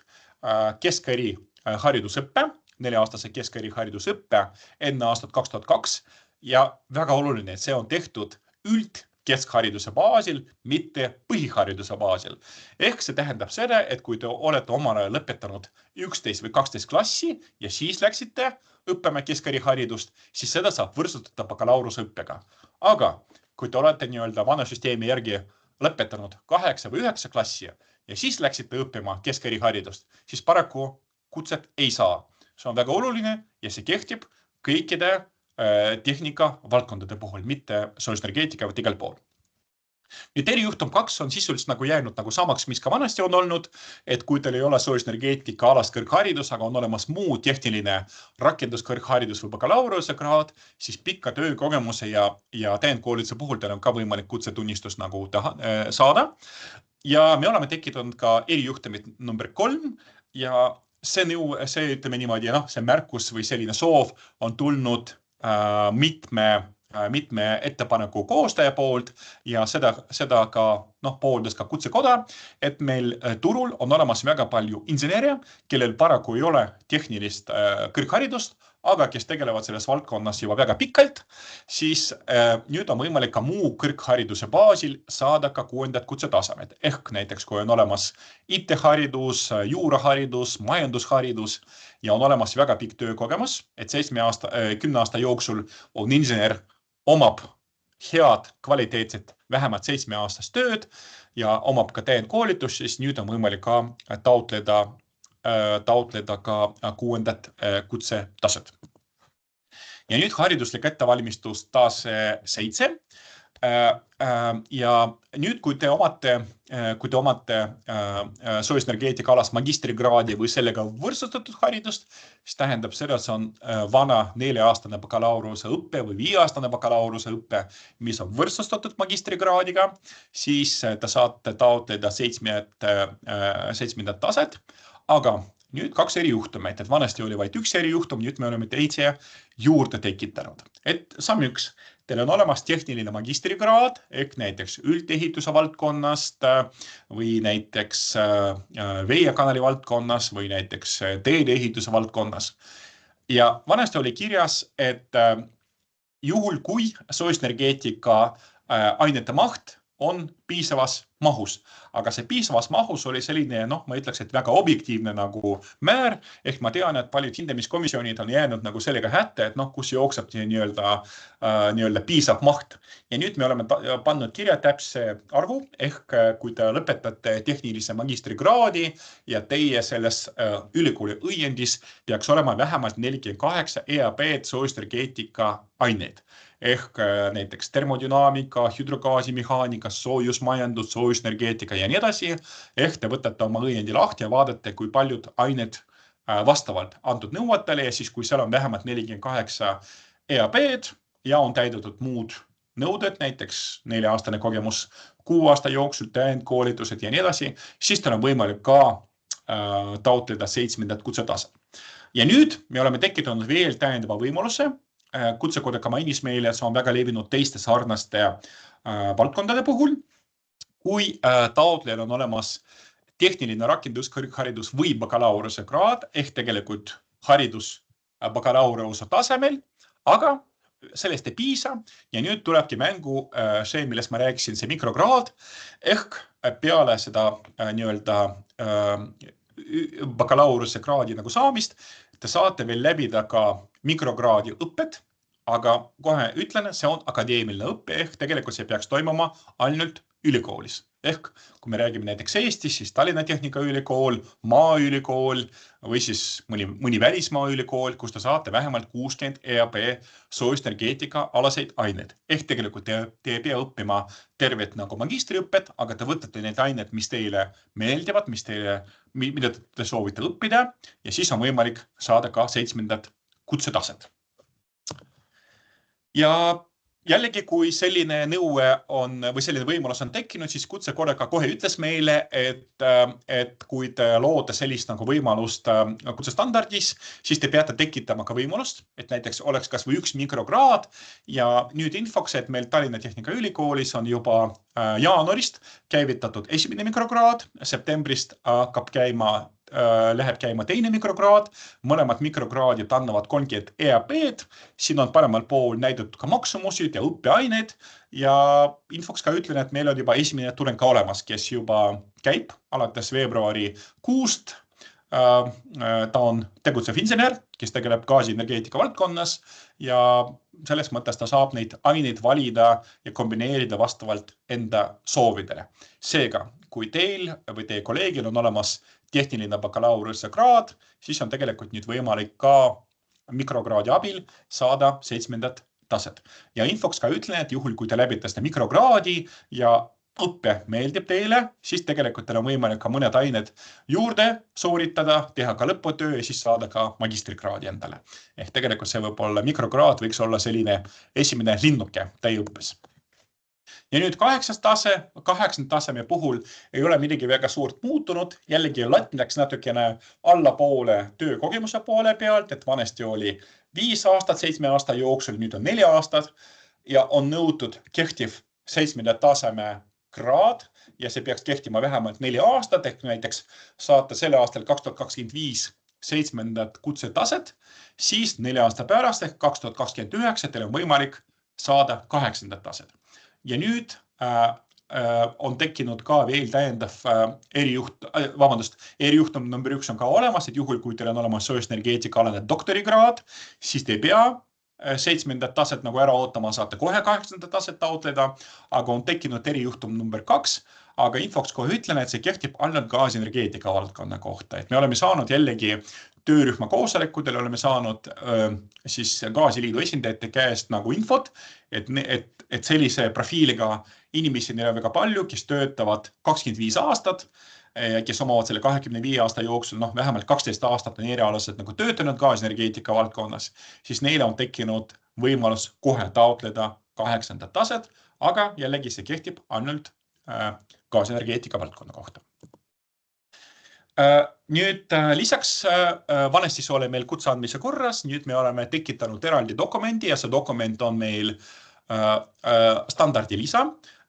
keskeri haridusõppe, 4-aastase keskeri haridusõppe enne aastat 2002, ja väga oluline, et see on tehtud üldkeskhariduse baasil, mitte põhihariduse baasil. Ehk see tähendab seda, et kui te olete omal ajal lõpetanud 11 või 12 klassi ja siis läksite õppima keskeriharidust, siis seda saab võrdsustada bakalaureusõppega. Aga kui te olete vana süsteemi järgi lõpetanud 8 või 9 klassi ja siis läksite õppima keskeriharidust, siis paraku kutset ei saa. See on väga oluline ja see kehtib kõikide tehnika valdkondade puhul, mitte soojusenergeetika, vaid igal pool. Nüüd erijuhtum 2 on sisuliselt nagu jäänud nagu samaks, mis ka vanasti on olnud, et kui teil ei ole soojusenergeetika alast kõrgharidus, aga on olemas muu tehniline rakenduskõrgharidus või bakalaureuse kraad, siis pikka töökogemuse ja täiendkoolituse puhul teil on ka võimalik kutsetunnistus nagu saada. Ja me oleme tekitanud ka erijuhtumit number 3 ja see ütleme niimoodi, see märkus või selline soov on tulnud mitme ettepaneku koostaja poolt ja seda ka pooldas ka kutsekoda, et meil turul on olemas väga palju insenere, kellel paraku ei ole tehnilist kõrgharidust, aga kes tegelevad selles valdkonnas juba väga pikalt, siis nüüd on võimalik ka muu kõrghariduse baasil saada ka 6. kutsetasemed. Ehk näiteks, kui on olemas IT-haridus, juuraharidus, majandusharidus ja on olemas väga pikk töökogemus, et 10 aasta jooksul on insener omab head kvaliteetset vähemalt 7-aastast tööd ja omab ka täiendkoolitus, siis nüüd on võimalik ka taotleda ka 6. kutsetaset. Ja nüüd hariduslik ettevalmistus taas 7. Ja nüüd, kui te omate soojusenergeetika alas magistrikraadi või sellega võrdsustatud haridust, siis tähendab seda, et see on vana 4-aastane bakalaureuse õppe või 5-aastane bakalaureuse õppe, mis on võrdsustatud magistrikraadiga, siis te saate taotleda 7. taset, aga Nüüd 2 erijuhtumit, et vanasti oli vaid 1 erijuhtum, nüüd me oleme teise juurde tekitanud. Et samm 1, teil on olemas tehniline magistrikraad, ehk näiteks üldehituse valdkonnast või näiteks veekanali valdkonnas või näiteks teedeehituse valdkonnas. Ja vanasti oli kirjas, et juhul kui soojusenergeetika ainete maht on piisavas mahus, aga see piisavas mahus oli selline, ma ütleks, et väga objektiivne nagu määr, ehk ma tean, et paljud hindamiskomisjonid on jäänud nagu sellega hätte, et kus jookseb nii-öelda piisav maht. Ja nüüd me oleme pannud kirja täpse arvu, ehk kui te lõpetate tehnilise magistrikraadi ja teie selles ülikooli õiendis peaks olema vähemalt 48 EAP-d soojusenergeetika aineid. Ehk näiteks termodünaamika, hüdrogaasimehaanika, soojusmajandus, soojusenergeetika ja nii edasi. Ehk te võtate oma õiendi lahti ja vaadate, kui paljud ained vastavalt antud nõuetele ja siis, kui seal on vähemalt 48 EAP-d ja on täidetud muud nõuded, näiteks 4-aastane kogemus 6 aasta jooksul, täiendkoolitused ja nii edasi, siis teil on võimalik ka taotleda 7. kutsetaset. Ja nüüd me oleme tekitanud veel täiendava võimaluse. Kutsekodega mainis meile, see on väga levinud teiste sarnaste valdkondade puhul. Kui taotlejal on olemas tehniline rakenduskõrgharidus või bakalaureuse kraad, ehk tegelikult haridus bakalaureuse tasemel, aga sellest ei piisa ja nüüd tulebki mängu see, millest ma rääkisin, see mikrokraad, ehk peale seda nii-öelda bakalaureuse kraadi nagu saamist, te saate veel läbida ka mikrokraadi õpped, aga kohe ütlen, see on akadeemiline õppe, ehk tegelikult see peaks toimuma ainult ülikoolis. Ehk kui me räägime näiteks Eestis, siis Tallinna Tehnikaülikool, Maaülikool või siis mõni välismaa ülikool, kus te saate vähemalt 60 EAP soojusenergeetika alaseid aineid. Ehk tegelikult te ei pea õppima tervet nagu magistriõpped, aga te võtate need ained, mis teile meeldivad, mida te soovite õppida ja siis on võimalik saada ka 7. kutsetaset. Ja jällegi, kui selline nõue on või selline võimalus on tekkinud, siis kutsekorraga kohe ütles meile, et kui te loote sellist nagu võimalust kutsestandardis, siis te peate tekitama ka võimalust, et näiteks oleks kas või 1 mikrokraad ja nüüd infoks, et meil Tallinna Tehnikaülikoolis on juba jaanuarist käivitatud 1. mikrokraad, septembrist läheb käima 2. mikrokraad, mõlemad mikrokraadid annavad 30 EAP-d, siin on paremal pool näidatud ka maksumused ja õppeained ja infoks ka ütlen, et meil on juba esimene tudeng ka olemas, kes juba käib alates veebruari 6. Ta on tegutsev insener, kes tegeleb gaasienergeetika valdkonnas ja selles mõttes ta saab neid aineid valida ja kombineerida vastavalt enda soovidele. Seega, kui teil või teie kolleegil on olemas tehniline bakalaureuse kraad, siis on tegelikult nüüd võimalik ka mikrokraadi abil saada 7. taset. Ja infoks ka ütlen, et juhul, kui te läbite seda mikrokraadi ja õppe meeldib teile, siis tegelikult teil on võimalik ka mõned ained juurde sooritada, teha ka lõputöö ja siis saada ka magistrikraadi endale. Ehk tegelikult see võib olla mikrokraad, võiks olla selline esimene linnuke täieõppes. Ja nüüd 8. taseme puhul ei ole midagi väga suurt muutunud. Jällegi latt läks natukene allapoole töökogemuse poole pealt, et vanasti oli 5 aastat 7 aasta jooksul, nüüd on 4 aastat ja on nõutud kehtiv 7. taseme kraad ja see peaks kehtima vähemalt 4 aastat, ehk näiteks saate selle aastal 2025 7. kutsetaset, siis 4 aasta pärast ehk 2029 teil on võimalik saada 8. taset. Ja nüüd on tekkinud ka veel täiendav erijuhtum number 1 on ka olemas, et juhul, kui teil on olemas soojusenergeetika alane doktorikraad, siis te ei pea 7. taset nagu ära ootama, saate kohe 8. taset taotleda, aga on tekkinud erijuhtum number 2, aga infoks kohe ütlen, et see kehtib ainult gaasienergeetika valdkonna kohta, et me oleme saanud jällegi töörühma koosolekutel, oleme saanud siis Gaasiliidu esindajate käest nagu infot, et sellise profiiliga inimesi neil on väga palju, kes töötavad 25 aastat, kes omavad selle 25 aasta jooksul, vähemalt 12 aastat on erialaselt nagu töötanud gaasienergeetika valdkonnas, siis neile on tekkinud võimalus kohe taotleda 8. taset, aga jällegi see kehtib ainult gaasienergeetika valdkonna kohta. Nüüd lisaks vanasti see oli meil kutse andmise korras, nüüd me oleme tekitanud eraldi dokumendi ja see dokument on meil standardi lisa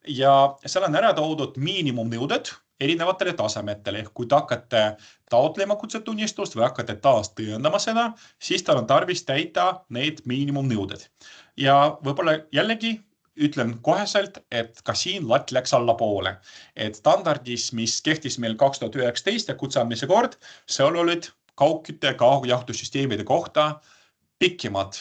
ja seal on ära toodud miinimumnõuded erinevatele tasemetele. Ehk kui te hakkate taotlema kutsetunnistust või hakkate taas tõendama seda, siis tal on tarvis täita need miinimumnõuded. Ja võib-olla jällegi ütlen koheselt, et ka siin latt läks allapoole. Et standardis, mis kehtis meil 2019 ja kutse andmise kord, seal olid kaugkütte ja kaugjahutussüsteemide kohta pikemad,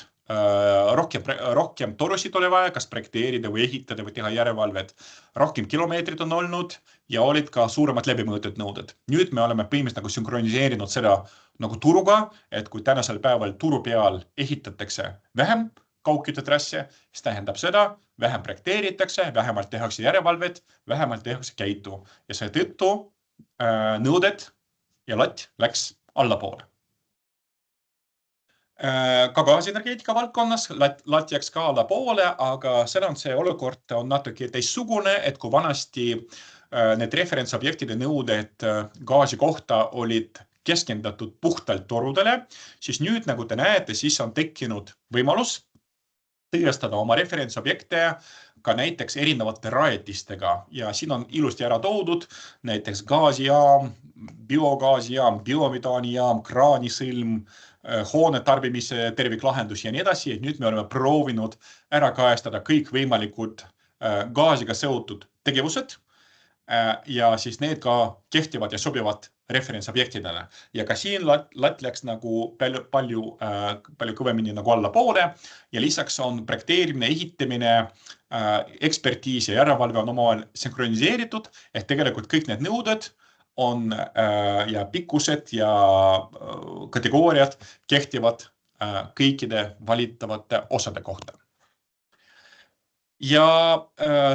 rohkem torusid oli vaja, kas projekteerida või ehitada või teha järelevalvet. Rohkem kilomeetrid on olnud ja olid ka suuremad läbimõõtud nõuded. Nüüd me oleme põhimõtteliselt nagu sünkroniseerinud seda nagu turuga, et kui tänasel päeval turu peal ehitatakse vähem kaugküttetrasse, siis tähendab seda, vähem projekteeritakse, vähemalt tehakse järelevalvet, vähemalt tehakse käitu ja see tõttu nõuded ja latt läks allapoole. Ka gaasenergeetika valdkonnas latt läks ka allapoole, aga seda on see olukord on natuke teistsugune, et kui vanasti need referentsobjektide nõuded gaasi kohta olid keskendatud puhtalt torudele, siis nüüd, nagu te näete, siis on tekkinud võimalus tõestada oma referentsobjekte ka näiteks erinevate rajatistega ja siin on ilusti ära toodud näiteks gaasijaam, biogaasijaam, biometaanijaam, kraanisõlm, hoone tarbimise terviklahendus ja nii edasi. Nüüd me oleme proovinud ära kajastada kõik võimalikud gaasiga seotud tegevused ja siis need ka kehtivad ja sobivad referentsobjektidele. Ja ka siin latt läks nagu palju kõvemini nagu allapoole ja lisaks on projekteerimine, ehitamine, ekspertiis ja järelevalve on omavahel sünkroniseeritud, et tegelikult kõik need nõuded on ja pikkused ja kategooriad kehtivad kõikide valitavate osade kohta. Ja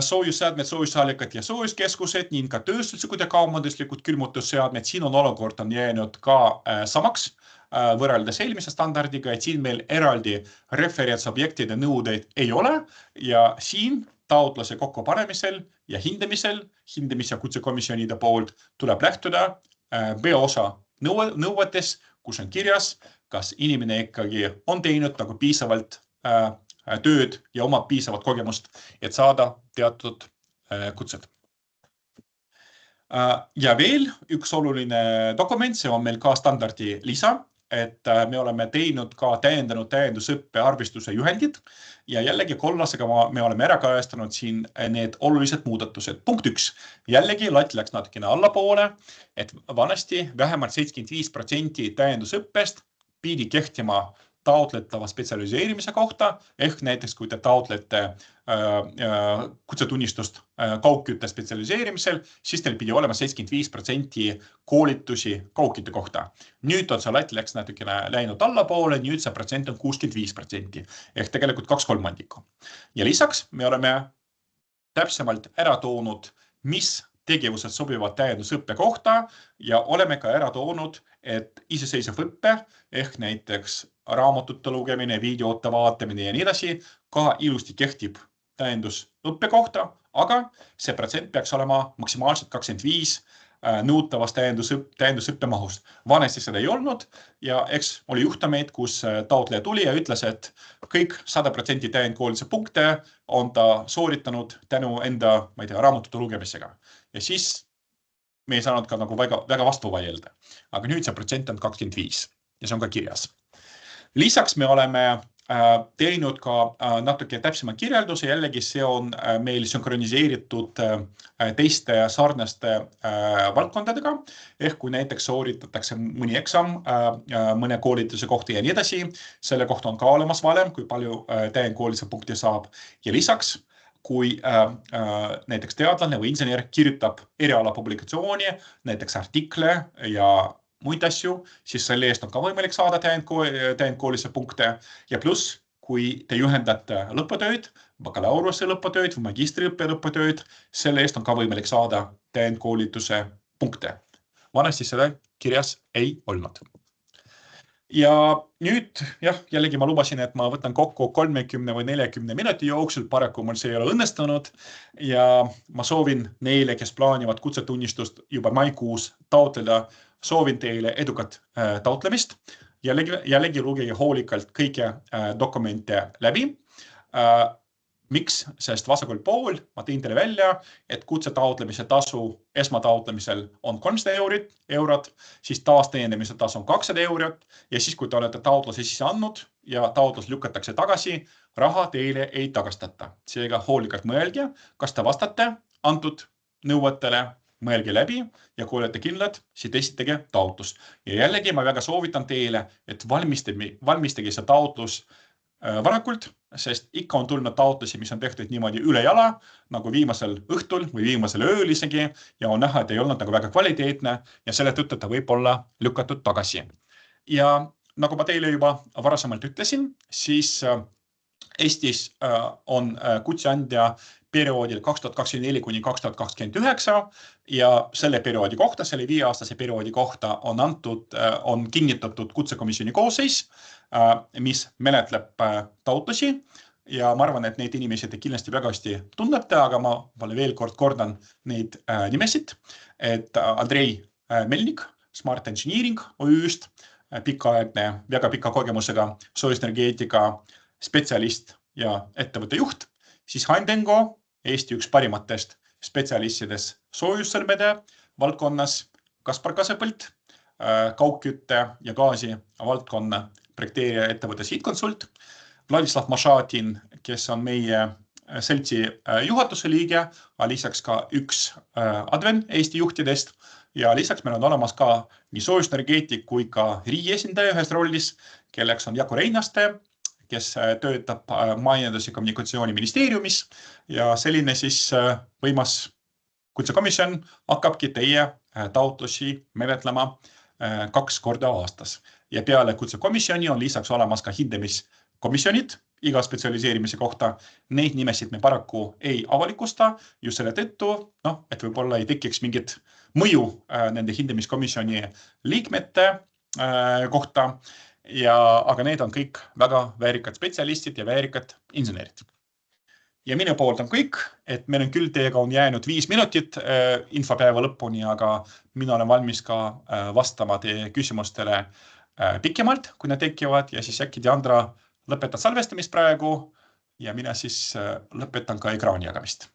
soojusseadmed, soojusallikad ja soojuskeskused, niin ka tööstuslikud ja kaubanduslikud külmutusseadmed, siin on olukord on jäänud ka samaks võrreldes eelmise standardiga, et siin meil eraldi referentsobjektide nõudeid ei ole ja siin taotluse kokkupanemisel ja hindamis- ja kutsekomisjonide poolt tuleb lähtuda B-osa nõuetes, kus on kirjas, kas inimene ikkagi on teinud nagu piisavalt tööd ja omab piisavat kogemust, et saada teatud kutsed. Ja veel üks oluline dokument, see on meil ka standardi lisa, et me oleme teinud ka täiendusõppe arvestuse juhendid ja jällegi kollasega me oleme ära kajastanud siin need olulised muudatused. Punkt 1. Jällegi latt läks natukene allapoole, et vanasti vähemalt 75% täiendusõppest pidi kehtima taotletava spetsialiseerimise kohta, ehk näiteks kui te taotlete kutsetunnistust kaugkütte spetsialiseerimisel, siis teil pidi olema 75% koolitusi kaugkütte kohta. Nüüd on see latt läks natukene läinud allapoole, nüüd see protsent on 65%, ehk tegelikult 2/3. Ja lisaks me oleme täpsemalt ära toonud, mis tegevused sobivad täiendusõppe kohta ja oleme ka ära toonud, et iseseisev õppe ehk näiteks raamatute lugemine, videote vaatamine ja nii edasi ka ilusti kehtib täiendusõppe kohta, aga see protsent peaks olema maksimaalselt 25 nõutavast täiendusõppe mahust. Vanesti seda ei olnud ja eks oli juhtumeid, kus taotleja tuli ja ütles, et kõik 100% täiendkoolituse punkte on ta sooritanud tänu enda, ma ei tea, raamatute lugemisega. Ja siis me ei saanud ka nagu väga vastu vaielda. Aga nüüd see protsent on 25 ja see on ka kirjas. Lisaks me oleme teinud ka natuke täpsema kirjelduse, jällegi see on meil sünkroniseeritud teiste sarnaste valdkondadega, ehk kui näiteks sooritatakse mõni eksam mõne koolituse kohta ja nii edasi, selle kohta on ka olemas valem, kui palju täiendkoolituse punkti saab ja lisaks kui näiteks teadlane või insener kirjutab eriala publikatsiooni, näiteks artikle ja muid asju, siis selle eest on ka võimalik saada täiendkoolituse punkte ja pluss, kui te juhendate lõputööd, bakalaureuse lõputööd või magistriõppe lõputööd, selle eest on ka võimalik saada täiendkoolituse punkte. Vanasti seda kirjas ei olnud. Ja nüüd, jällegi ma lubasin, et ma võtan kokku 30 või 40 minuti jooksul, paraku mul see ei ole õnnestunud ja ma soovin neile, kes plaanivad kutsetunnistust juba maikuus taotleda, soovin teile edukat taotlemist. Jällegi lugege hoolikalt kõiki dokumente läbi. Miks? Sest vasakul pool ma tõin teile välja, et kutse taotlemise tasu esmataotlemisel on 300 eurot, siis taasteendamise tasu on 200 eurot ja siis, kui te olete taotluse sisse andnud ja taotlus lükatakse tagasi, raha teile ei tagastata. Seega hoolikalt mõelge, kas te vastate antud nõuetele, mõelge läbi ja kui olete kindlad, siis esitage taotlus. Ja jällegi ma väga soovitan teile, et valmistage see taotlus varakult, sest ikka on tulnud taotlusi, mis on tehtud niimoodi üle jala, nagu viimasel õhtul või viimasel ööl isegi ja on näha, et ei olnud nagu väga kvaliteetne ja selle tõttu ta võib olla lükatud tagasi. Ja nagu ma teile juba varasemalt ütlesin, siis Eestis on kutseandja perioodil 2024 kuni 2029 ja selle perioodi kohta, selle 5-aastase perioodi kohta on kinnitatud kutsekomisjoni koosseis, mis menetleb taotlusi ja ma arvan, et neid inimesi te kindlasti väga hästi tunnete, aga ma veel kord kordan neid nimesid, et Andrei Melnik, Smart Engineering OÜ-st, pikaaegne, väga pika kogemusega soojusenergeetika spetsialist ja ettevõtte juht, siis Hein Dengo, Eesti üks parimatest spetsialistides soojussõlmede valdkonnas, Kaspar Kasepõld, kaugkütte ja gaasi valdkonna projekteerija ettevõttes HeatConsult, Vladislav Mašatin, kes on meie seltsi juhatuse liige, aga lisaks ka üks Adven Eesti juhtidest ja lisaks meil on olemas ka nii soojusenergeetik kui ka riigi esindaja ühes rollis, kelleks on Jaku Reinaste, kes töötab Majandus- ja Kommunikatsiooniministeeriumis ja selline siis võimas kutsekomisjon hakkabki teie taotlusi menetlema 2 korda aastas. Ja peale kutsekomisjoni on lisaks olemas ka hindamiskomisjonid iga spetsialiseerimise kohta. Neid nimesid me paraku ei avalikusta just selle tõttu, et võib-olla ei tekiks mingit mõju nende hindamiskomisjoni liikmete kohta. Aga need on kõik väga väärikad spetsialistid ja väärikad insenerid. Ja minu poolt on kõik, et meil on küll teiega on jäänud 5 minutit infopäeva lõpuni, aga mina olen valmis ka vastama teie küsimustele pikemalt, kui need tekivad ja siis äkki Diandra lõpetad salvestamist praegu ja mina siis lõpetan ka ekraani jagamist.